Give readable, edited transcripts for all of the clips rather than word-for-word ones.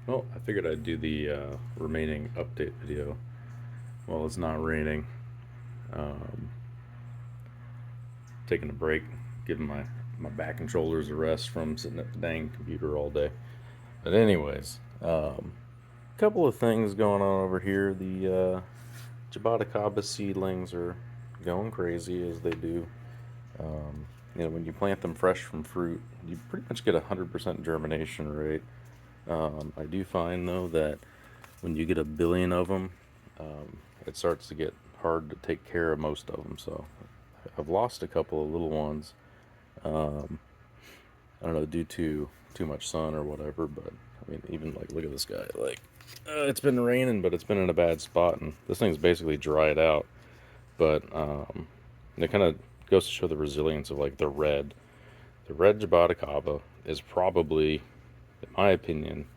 Well, I figured I'd do the remaining update video while it's not raining. Um, Taking a break, giving my back and shoulders a rest from sitting at the dang computer all day. But anyways, couple of things going on over here. The Jaboticaba seedlings are going crazy as they do. When you plant them fresh from fruit, you pretty much get 100% germination rate. I do find though that when you get a billion of them, it starts to get hard to take care of most of them. So I've lost a couple of little ones. I don't know, due to too much sun or whatever. But I mean, even like look at this guy. Like it's been raining, but it's been in a bad spot, and this thing's basically dried out. But it kind of goes to show the resilience of like the red. The red Jaboticaba is probably, in my opinion,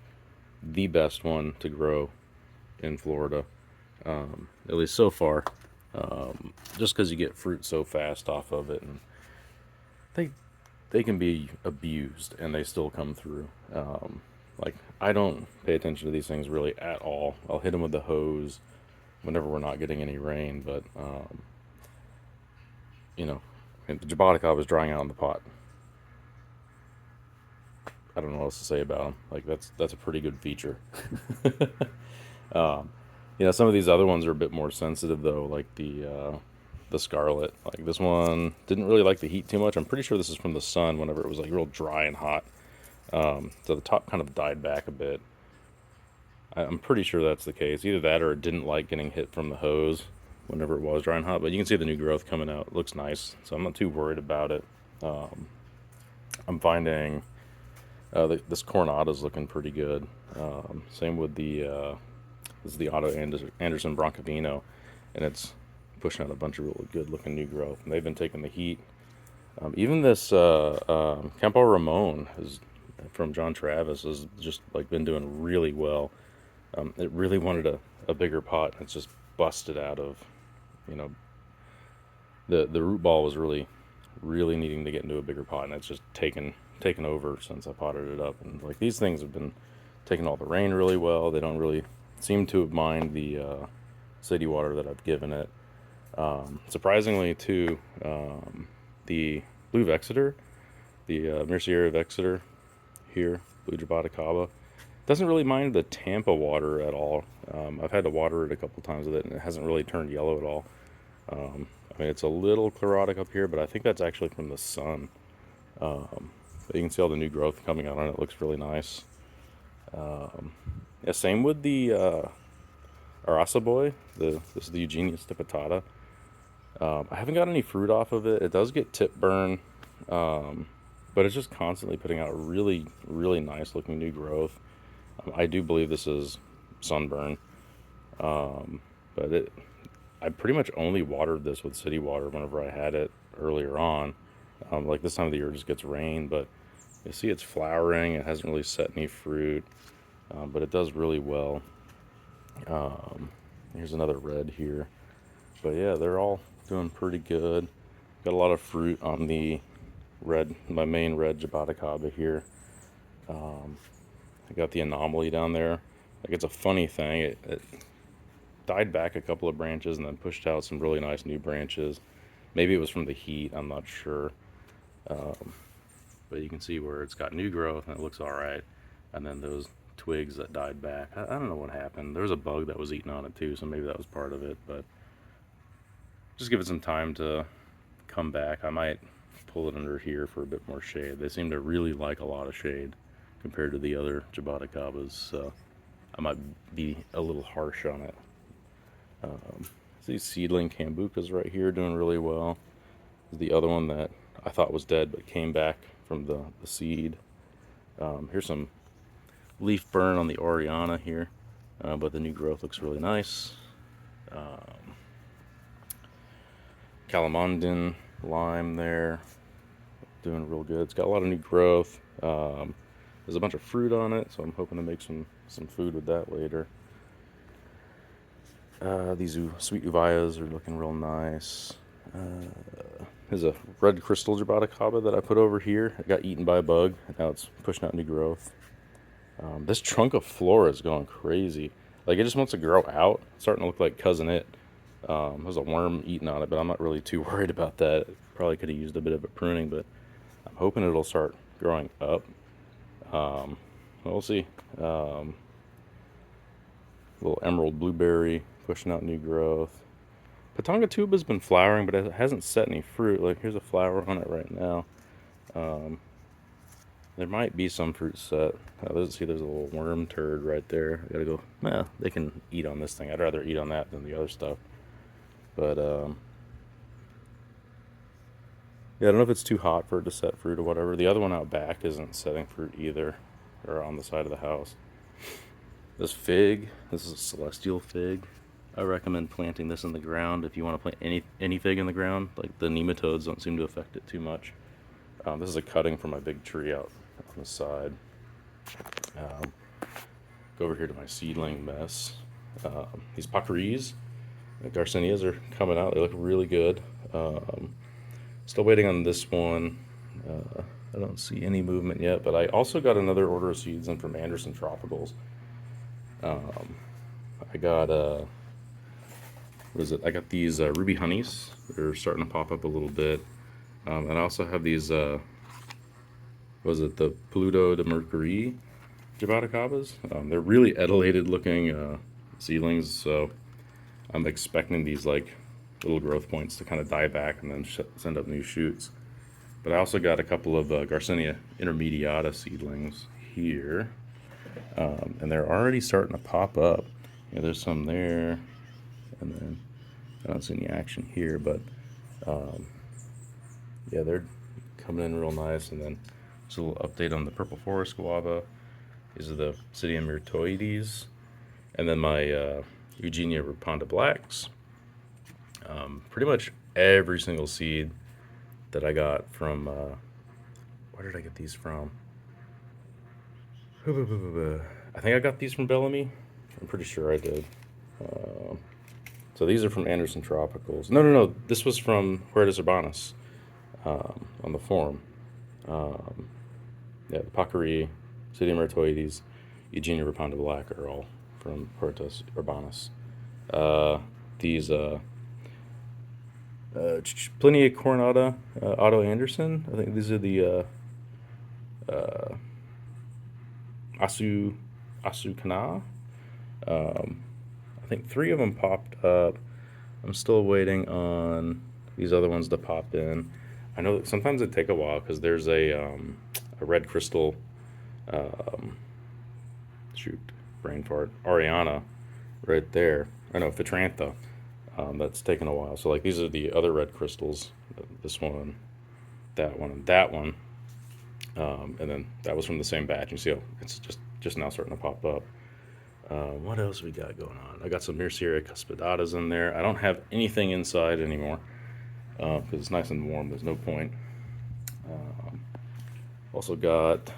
the best one to grow in Florida, at least so far. Just because you get fruit so fast off of it, and they they can be abused and they still come through. Like I don't pay attention to these things really at all. I'll hit them with the hose whenever we're not getting any rain, but you know, the Jaboticaba is drying out in the pot. I don't know what else to say about them. Like that's a pretty good feature. Some of these other ones are a bit more sensitive though, like the scarlet. Like this one didn't really like the heat too much. I'm pretty sure this is from the sun. Whenever it was like real dry and hot, so the top kind of died back a bit. I'm pretty sure that's the case. Either that or it didn't like getting hit from the hose whenever it was dry and hot. But you can see the new growth coming out. It looks nice, so I'm not too worried about it. I'm finding this Coronada's looking pretty good. Same with this is the Otto Anderson Broncovino, and it's pushing out a bunch of really good looking new growth. And they've been taking the heat. Even this Campo Ramon is from John Travis has just like been doing really well. It really wanted a bigger pot. It's just busted out of, you know, the root ball was really needing to get into a bigger pot, and it's just taken over since I potted it up. And like these things have been taking all the rain really well. They don't really seem to mind the city water that I've given it. Surprisingly, too, the blue Vexeter, the Mercier Vexeter here, blue Jaboticaba, doesn't really mind the Tampa water at all. I've had to water it a couple times with it, and it hasn't really turned yellow at all. I mean, it's a little chlorotic up here, but I think that's actually from the sun. But you can see all the new growth coming out on it. It looks really nice. Yeah, same with the Arasa boy. This is the Eugenia stipitata. I haven't got any fruit off of it. It does get tip burn, but it's just constantly putting out really nice looking new growth. I do believe this is sunburn, but I pretty much only watered this with city water whenever I had it earlier on. Like this time of the year, it just gets rain, but you see it's flowering. It hasn't really set any fruit, but it does really well. Here's another red here, but yeah, they're all doing pretty good. Got a lot of fruit on the red, my main red Jaboticaba here. I got the anomaly down there. Like it's a funny thing. It died back a couple of branches and then pushed out some really nice new branches. Maybe it was from the heat. I'm not sure. But you can see where it's got new growth and it looks all right. And then those twigs that died back. I don't know what happened. There was a bug that was eating on it too, so maybe that was part of it. But just give it some time to come back. I might pull it under here for a bit more shade. They seem to really like a lot of shade compared to the other Jaboticabas, so I might be a little harsh on it. These seedling Cambucas right here doing really well. The other one that I thought was dead but came back from the seed. Here's some leaf burn on the Oriana here, but the new growth looks really nice. Calamondin lime there, doing real good. It's got a lot of new growth. There's a bunch of fruit on it, so I'm hoping to make some food with that later. These sweet uvias are looking real nice. There's a red crystal Jaboticaba that I put over here. It got eaten by a bug, and now it's pushing out new growth. This trunk of flora is going crazy. Like it just wants to grow out. It's starting to look like Cousin It. There's a worm eating on it, but I'm not really too worried about that. Probably could have used a bit of a pruning, but I'm hoping it'll start growing up. We'll see. Little emerald blueberry pushing out new growth. Patanga tuba's been flowering, but it hasn't set any fruit. Like here's a flower on it right now. There might be some fruit set. There's a little worm turd right there. I gotta go. Well, they can eat on this thing. I'd rather eat on that than the other stuff. But yeah, I don't know if it's too hot for it to set fruit or whatever. The other one out back isn't setting fruit either, or on the side of the house. This fig, this is a celestial fig. I recommend planting this in the ground if you want to plant any fig in the ground. Like the nematodes don't seem to affect it too much. This is a cutting from my big tree out on the side. Go over here to my seedling mess. These puckeries, the Garcinias are coming out. They look really good. Still waiting on this one. I don't see any movement yet, but I also got another order of seeds in from Anderson Tropicals. I got what is it? I got these ruby honeys. They're starting to pop up a little bit. And I also have these, was it the Pluto de Mercury Jaboticabas? They're really etiolated looking seedlings, so I'm expecting these like little growth points to kind of die back and then send up new shoots. But I also got a couple of Garcinia intermediata seedlings here, and they're already starting to pop up. Yeah, there's some there, and then I don't see any action here, but yeah, they're coming in real nice. And then just a little update on the purple forest guava. These are the Psidium myrtoides, and then my Eugenia raponda blacks. Pretty much every single seed that I got from where did I get these from? I think I got these from Bellamy. I'm pretty sure I did. So these are from Anderson Tropicals. No. This was from Huertas Urbanas on the forum. Yeah, the Pacari, Psidium myrtoides, Eugenia raponda black are all from Huertas Urbanas. These Plinia coronata, Otto Anderson. I think these are the Asukana. I think 3 of them popped up. I'm still waiting on these other ones to pop in. I know that sometimes it take a while because there's a red crystal, brain fart, Ariana, right there. I know Phitrantha. That's taken a while. So like these are the other red crystals. This one, and that one. And then that was from the same batch. You see how it's just now starting to pop up. What else we got going on? I got some Mircera cuspidatas in there. I don't have anything inside anymore because it's nice and warm. There's no point. Also got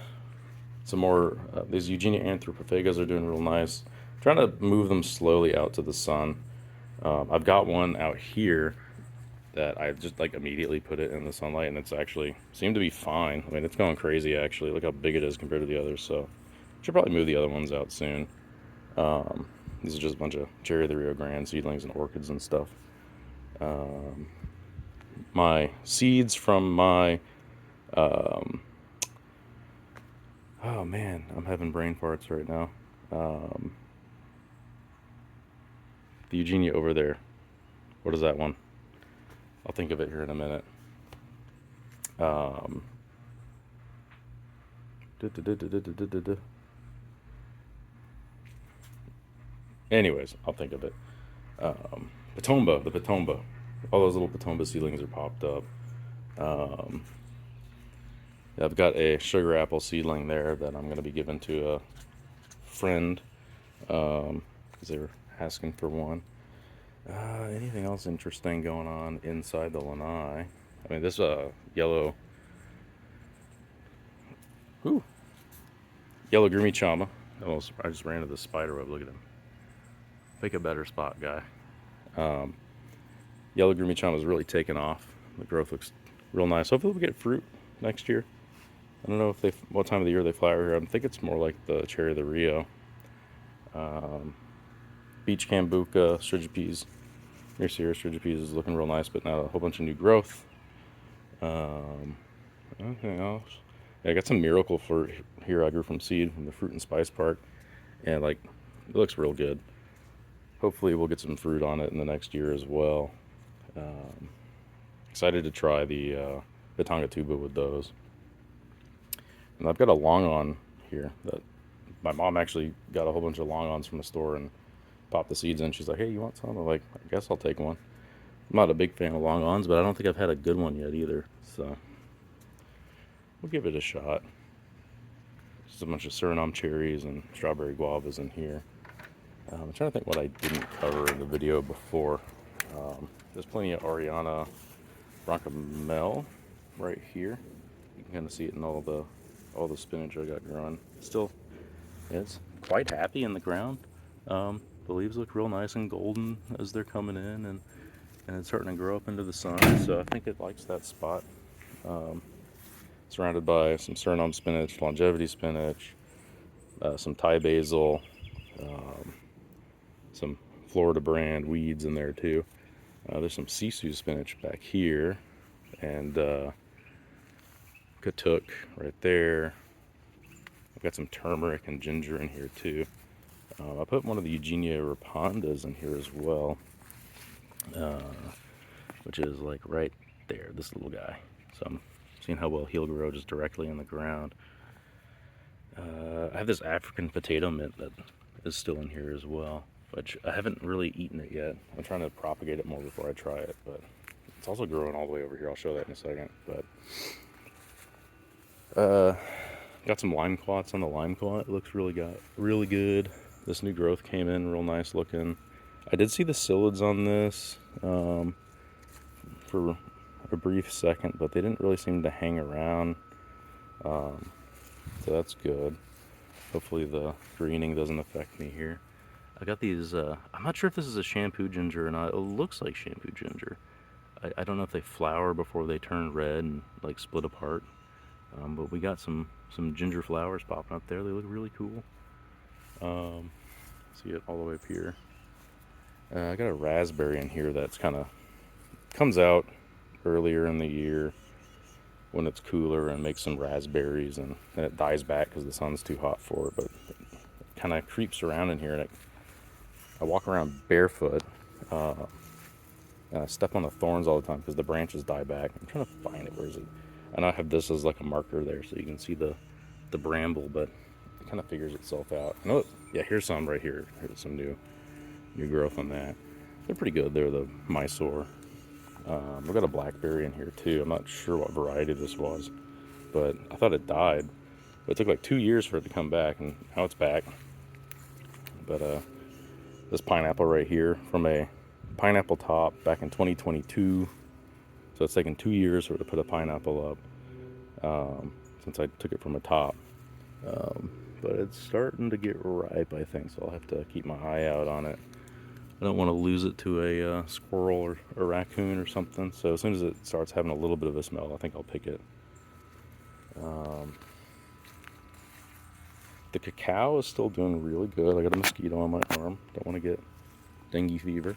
some more. These Eugenia anthropophagas are doing real nice. Trying to move them slowly out to the sun. I've got one out here that I just like immediately put it in the sunlight, and it's actually seemed to be fine. I mean, it's going crazy actually. Look how big it is compared to the others. So should probably move the other ones out soon. These are just a bunch of Cherry of the Rio Grande seedlings and orchids and stuff. My seeds from my oh man, I'm having brain farts right now. The Eugenia over there. What is that one? I'll think of it here in a minute. Anyways, I'll think of it. Patomba, the Patomba. All those little Patomba seedlings are popped up. I've got a sugar apple seedling there that I'm going to be giving to a friend because they were asking for one. Anything else interesting going on inside the lanai? I mean, this yellow groomy chama. I just ran into the spider web. Look at him. Pick a better spot, guy. Yellow groomy chama is really taking off. The growth looks real nice. Hopefully we'll get fruit next year. I don't know if what time of the year they flower here. I think it's more like the cherry of the Rio. Beach Cambuca, Strigipes. Your Sierra Strigipes is looking real nice, but now a whole bunch of new growth. Anything else? Yeah, I got some miracle fruit here I grew from seed from the Fruit and Spice Park, and like it looks real good. Hopefully, we'll get some fruit on it in the next year as well. Excited to try the Tonga tuba with those. And I've got a long on here that my mom actually got a whole bunch of long ons from the store and popped the seeds in. She's like, "Hey, you want some?" I'm like, "I guess I'll take one." I'm not a big fan of long ons, but I don't think I've had a good one yet either. So we'll give it a shot. Just a bunch of Suriname cherries and strawberry guavas in here. I'm trying to think what I didn't cover in the video before. There's plenty of Ariana Broncamel right here. You can kind of see it in all the spinach I got growing. Still, it's quite happy in the ground. The leaves look real nice and golden as they're coming in, and it's starting to grow up into the sun. So I think it likes that spot. Surrounded by some Suriname spinach, longevity spinach, some Thai basil, some Florida brand weeds in there too. There's some Sisu spinach back here, and Katuk right there. I've got some turmeric and ginger in here too. I put one of the Eugenia rapondas in here as well, which is like right there, this little guy. So I'm seeing how well he'll grow just directly in the ground. I have this African potato mint that is still in here as well, which I haven't really eaten it yet. I'm trying to propagate it more before I try it, but it's also growing all the way over here. I'll show that in a second. But got some lime clots on the lime clot. It looks really good. This new growth came in real nice looking. I did see the psyllids on this for a brief second, but they didn't really seem to hang around. So that's good. Hopefully the greening doesn't affect me here. I got these, I'm not sure if this is a shampoo ginger or not. It looks like shampoo ginger. I don't know if they flower before they turn red and like split apart. But we got some ginger flowers popping up there. They look really cool. See it all the way up here. I got a raspberry in here that's kind of comes out earlier in the year when it's cooler and makes some raspberries, and then it dies back because the sun's too hot for it. But it kind of creeps around in here, and I walk around barefoot. And I step on the thorns all the time because the branches die back. I'm trying to find it. Where is it? And I have this as like a marker there so you can see the bramble, but it kind of figures itself out. No, yeah, here's some right here. Here's some new growth on that. They're pretty good. They're the Mysore. I've got a blackberry in here too. I'm not sure what variety this was, but I thought it died. But it took like 2 years for it to come back, and now it's back. But this pineapple right here from a pineapple top back in 2022. So it's taken 2 years for it to put a pineapple up since I took it from a top. But it's starting to get ripe, I think, so I'll have to keep my eye out on it. I don't want to lose it to a squirrel or a raccoon or something. So as soon as it starts having a little bit of a smell, I think I'll pick it. The cacao is still doing really good. I got a mosquito on my arm. Don't want to get dengue fever.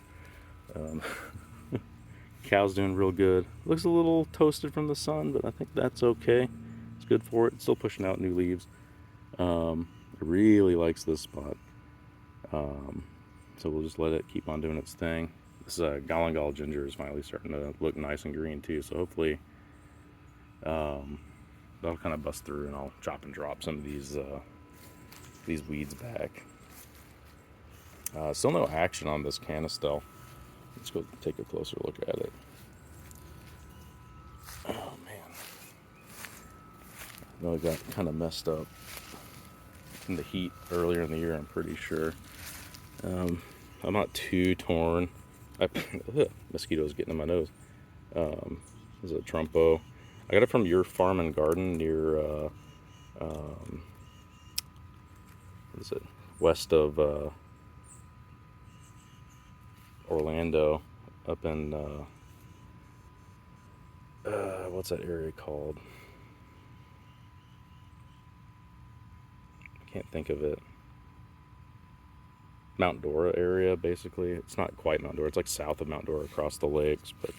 Cacao's doing real good. Looks a little toasted from the sun, but I think that's okay. It's good for it. It's still pushing out new leaves. It really likes this spot. So we'll just let it keep on doing its thing. This galangal ginger is finally starting to look nice and green too. So hopefully that'll kind of bust through, and I'll chop and drop some of these weeds back. Still no action on this canistel. Let's go take a closer look at it. Oh man, I know it got kind of messed up in the heat earlier in the year, I'm pretty sure. I'm not too torn. Mosquitoes getting in my nose. This is a trumpo. I got it from Your Farm and Garden near what is it? West of Orlando, up in what's that area called? can't think of it. Mount Dora area, basically. It's not quite Mount Dora. It's like south of Mount Dora across the lakes. But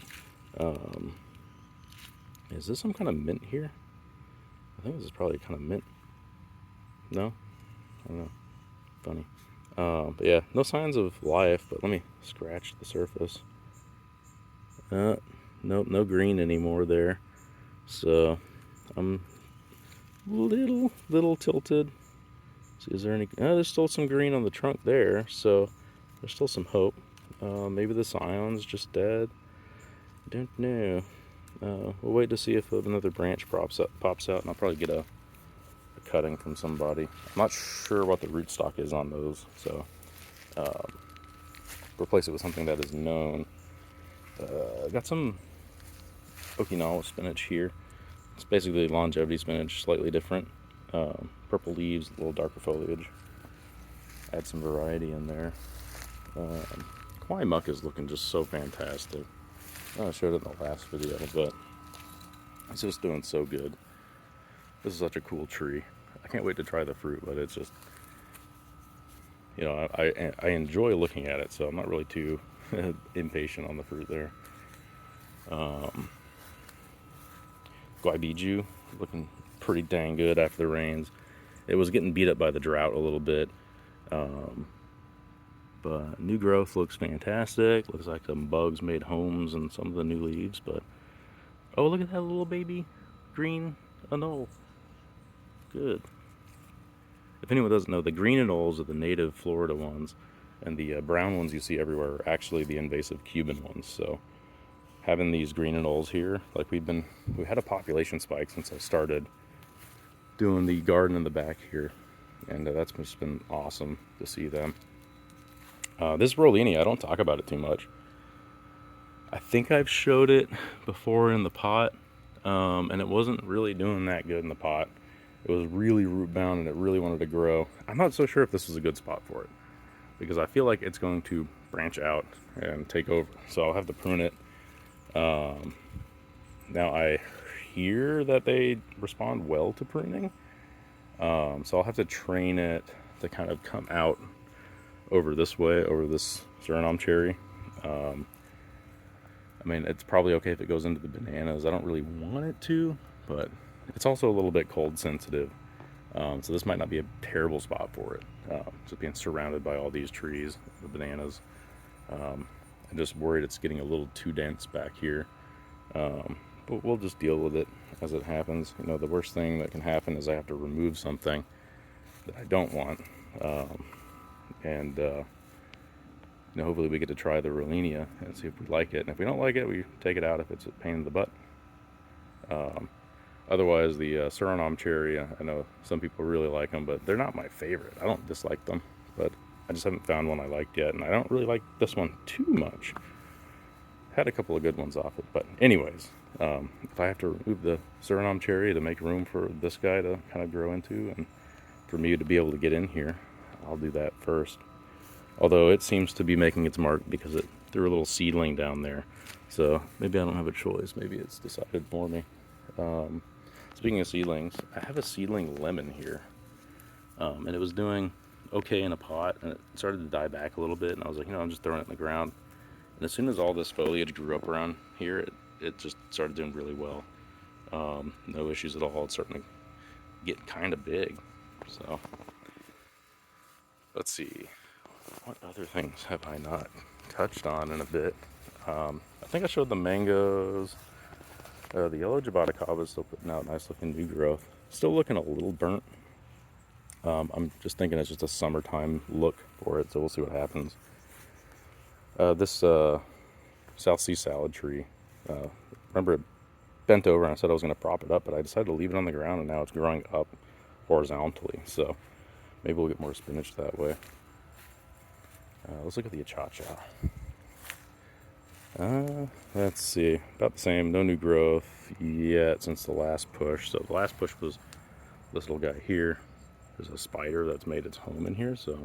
is this some kind of mint here? I think this is probably kind of mint. No? I don't know. Funny. But yeah, no signs of life, but let me scratch the surface. Nope, no green anymore there. So I'm a little tilted. See, is there any? Oh, there's still some green on the trunk there, so there's still some hope. Maybe the scion's just dead. Don't know. We'll wait to see if another branch pops out, and I'll probably get a cutting from somebody. I'm not sure what the rootstock is on those, so replace it with something that is known. Got some Okinawa spinach here. It's basically longevity spinach, slightly different. Purple leaves, a little darker foliage. Add some variety in there. Kawaii muck is looking just so fantastic. I showed it in the last video, but it's just doing so good. This is such a cool tree. I can't wait to try the fruit, but it's just, you know, I enjoy looking at it, so I'm not really too impatient on the fruit there. Guaibiju looking pretty dang good after the rains. It was getting beat up by the drought a little bit. But new growth looks fantastic. Looks like some bugs made homes in some of the new leaves. But oh, look at that little baby green anole. Good. If anyone doesn't know, the green anoles are the native Florida ones, and the brown ones you see everywhere are actually the invasive Cuban ones. So having these green anoles here, like we've had a population spike since I started doing the garden in the back here, and that's just been awesome to see them. This Rollini, I don't talk about it too much. I think I've showed it before in the pot, and it wasn't really doing that good in the pot. It was really root bound and it really wanted to grow. I'm not so sure if this is a good spot for it, because I feel like it's going to branch out and take over, so I'll have to prune it. Now I hear that they respond well to pruning, so I'll have to train it to kind of come out over this way, over this Suriname cherry. I mean, it's probably okay if it goes into the bananas. I don't really want it to, but it's also a little bit cold sensitive, so this might not be a terrible spot for it. Just being surrounded by all these trees, the bananas. I'm just worried it's getting a little too dense back here, but we'll just deal with it as it happens. You know, the worst thing that can happen is I have to remove something that I don't want, and you know, hopefully we get to try the Rollinia and see if we like it. And if we don't like it, we take it out if it's a pain in the butt. Otherwise, the Suriname cherry, I know some people really like them, but they're not my favorite. I don't dislike them, but I just haven't found one I liked yet, and I don't really like this one too much. Had a couple of good ones off it, but anyways, if I have to remove the Suriname cherry to make room for this guy to kind of grow into, and for me to be able to get in here, I'll do that first. Although it seems to be making its mark because it threw a little seedling down there, so maybe I don't have a choice. Maybe it's decided for me. Speaking of seedlings, I have a seedling lemon here, and it was doing okay in a pot, and it started to die back a little bit, and I was like, you know, I'm just throwing it in the ground. And as soon as all this foliage grew up around here, it just started doing really well. No issues at all. It's starting to get kind of big. So let's see, what other things have I not touched on in a bit? I think I showed the mangoes. The yellow Jaboticaba is still putting out nice looking new growth. Still looking a little burnt. I'm just thinking it's just a summertime look for it, so we'll see what happens. This South Sea salad tree, remember it bent over and I said I was going to prop it up, but I decided to leave it on the ground, and now it's growing up horizontally, so maybe we'll get more spinach that way. Let's look at the achacha. Let's see, about the same, no new growth yet since the last push. So the last push was this little guy here. There's a spider that's made its home in here, so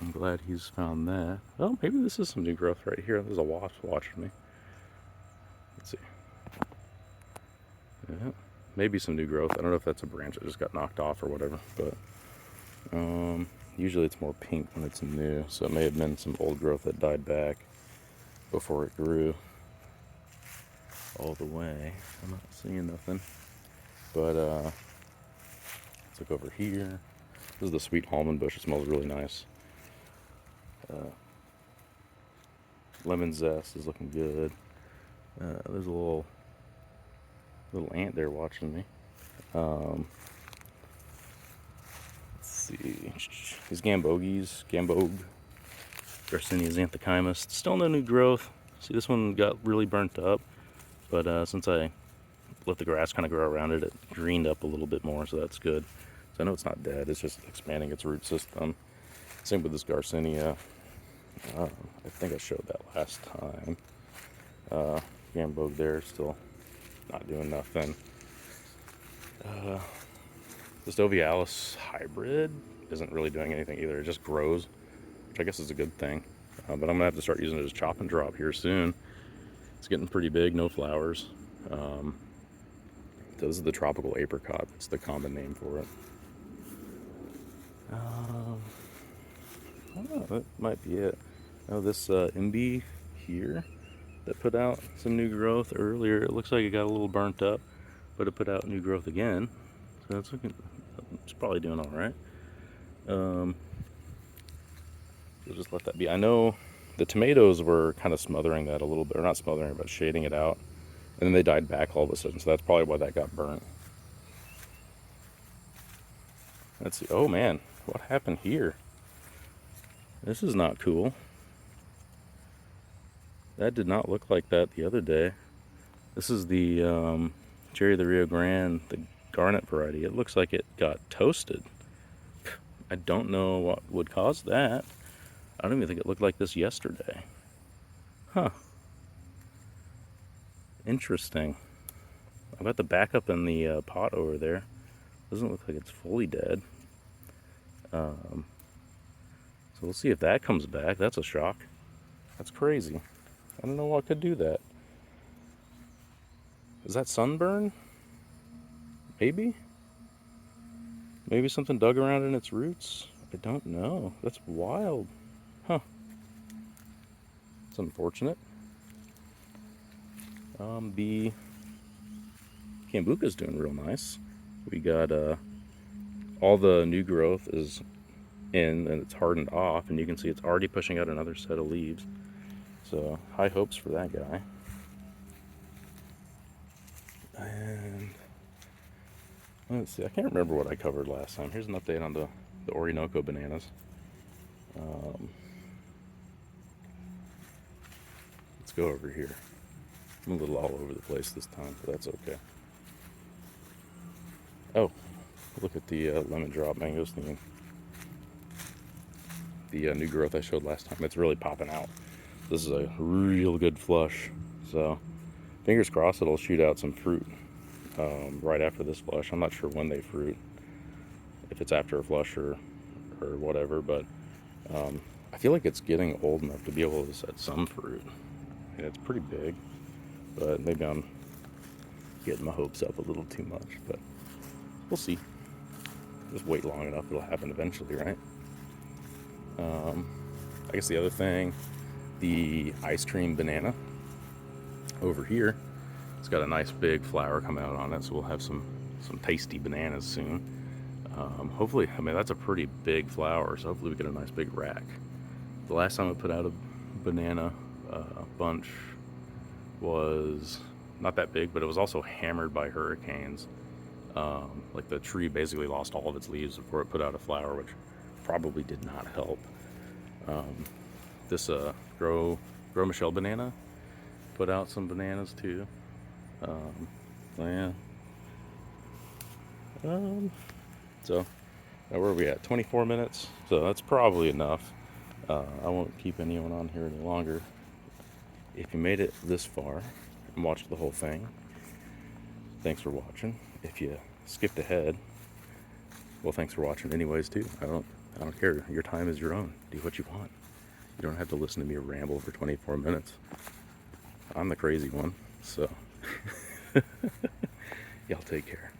I'm glad he's found that. Oh, maybe this is some new growth right here. There's a wasp watching me. Let's see. Yeah, maybe some new growth. I don't know if that's a branch that just got knocked off or whatever, but usually it's more pink when it's new, so it may have been some old growth that died back before it grew all the way. I'm not seeing nothing, but let's look over here. This is the sweet almond bush. It smells really nice. Lemon zest is looking good. There's a little ant there watching me. Let's see. These gambogies, Garcinia xanthochimus. Still no new growth. See, this one got really burnt up, but since I let the grass kind of grow around it, it greened up a little bit more, so that's good. So I know it's not dead. It's just expanding its root system. Same with this Garcinia. I think I showed that last time. Gambog there, still not doing nothing. This Ovialis hybrid isn't really doing anything either. It just grows, which I guess is a good thing. But I'm gonna have to start using it as chop and drop here soon. It's getting pretty big, no flowers. So this is the tropical apricot. That's the common name for it. I don't know, that might be it. Oh, this MB here that put out some new growth earlier. It looks like it got a little burnt up, but it put out new growth again. So that's looking, it's probably doing all right. We'll just let that be. I know the tomatoes were kind of smothering that a little bit, or not smothering, but shading it out. And then they died back all of a sudden, so that's probably why that got burnt. Let's see. Oh man, what happened here? This is not cool. That did not look like that the other day. This is the Cherry of the Rio Grande, the garnet variety. It looks like it got toasted. I don't know what would cause that. I don't even think it looked like this yesterday. Huh. Interesting. I've got the backup in the pot over there. Doesn't look like it's fully dead. So we'll see if that comes back. That's a shock. That's crazy. I don't know what could do that. Is that sunburn? Maybe? Maybe something dug around in its roots? I don't know. That's wild. Huh. It's unfortunate. The Cambuca's doing real nice. We got all the new growth is in and it's hardened off, and you can see it's already pushing out another set of leaves. So high hopes for that guy. And let's see, I can't remember what I covered last time. Here's an update on the Orinoco bananas. Let's go over here. I'm a little all over the place this time, but that's okay. Oh, look at the lemon drop mangosteen. The new growth I showed last time. It's really popping out. This is a real good flush. So fingers crossed it'll shoot out some fruit right after this flush. I'm not sure when they fruit, if it's after a flush or whatever, but I feel like it's getting old enough to be able to set some fruit. And it's pretty big, but maybe I'm getting my hopes up a little too much, but we'll see. Just wait long enough, it'll happen eventually, right? I guess the other thing, the ice cream banana over here, it's got a nice big flower coming out on it, so we'll have some tasty bananas soon. Hopefully, I mean, that's a pretty big flower, so hopefully we get a nice big rack. The last time I put out a banana bunch was not that big, but it was also hammered by hurricanes. Like the tree basically lost all of its leaves before it put out a flower, which probably did not help. This Grow Michelle banana put out some bananas too. Yeah. So now where are we at? 24 minutes. So that's probably enough. I won't keep anyone on here any longer. If you made it this far and watched the whole thing, thanks for watching. If you skipped ahead, well, thanks for watching anyways too. I don't care. Your time is your own. Do what you want. You don't have to listen to me ramble for 24 minutes. I'm the crazy one, so Y'all take care.